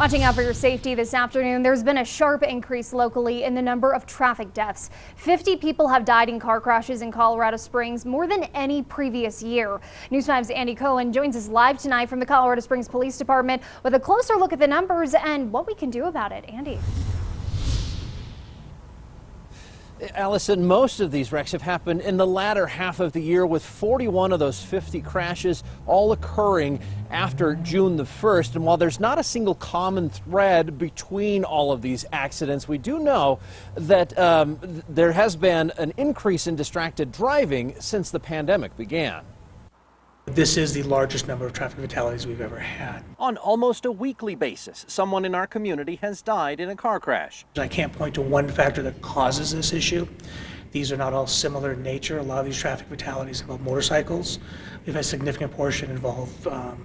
Watching out for your safety this afternoon, there's been a sharp increase locally in the number of traffic deaths. 50 people have died in car crashes in Colorado Springs, more than any previous year. News 5's Andy KOEN joins us live tonight from the Colorado Springs Police Department with a closer look at the numbers and what we can do about it. Andy. Allison, most of these wrecks have happened in the latter half of the year, with 41 of those 50 crashes all occurring after June the 1st. And while there's not a single common thread between all of these accidents, we do know that there has been an increase in distracted driving since the pandemic began. This is the largest number of traffic fatalities we've ever had. On almost a weekly basis, someone in our community has died in a car crash. I can't point to one factor that causes this issue. These are not all similar in nature. A lot of these traffic fatalities involve motorcycles. We've had a significant portion involve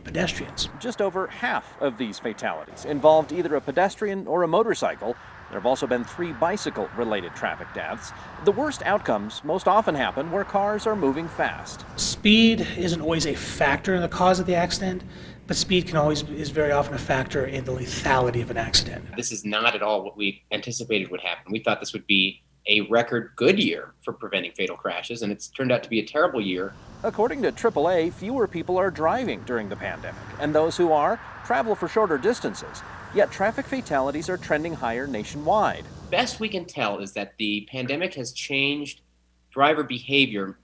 pedestrians. Just over half of these fatalities involved either a pedestrian or a motorcycle. There have also been 3 bicycle-related traffic deaths. The worst outcomes most often happen where cars are moving fast. Speed isn't always a factor in the cause of the accident, but speed is very often a factor in the lethality of an accident. This is not at all what we anticipated would happen. We thought this would be a record good year for preventing fatal crashes, and it's turned out to be a terrible year. According to AAA, fewer people are driving during the pandemic, and those who are travel for shorter distances. Yet traffic fatalities are trending higher nationwide. Best we can tell is that the pandemic has changed driver behavior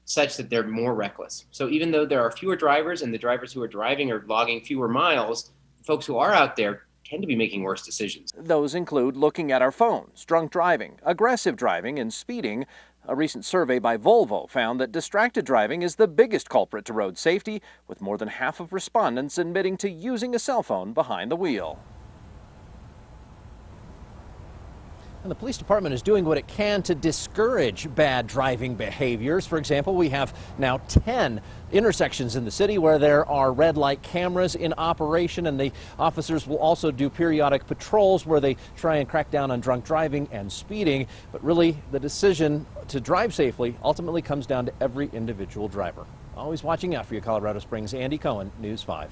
such that they're more reckless. So even though there are fewer drivers and the drivers who are driving are logging fewer miles, folks who are out there tend to be making worse decisions. Those include looking at our phones, drunk driving, aggressive driving, and speeding. A recent survey by Volvo found that distracted driving is the biggest culprit to road safety, with more than half of respondents admitting to using a cell phone behind the wheel. And the police department is doing what it can to discourage bad driving behaviors. For example, we have now 10 intersections in the city where there are red light cameras in operation, and the officers will also do periodic patrols where they try and crack down on drunk driving and speeding. But really, the decision to drive safely ultimately comes down to every individual driver. Always watching out for you, Colorado Springs. Andy KOEN, News 5.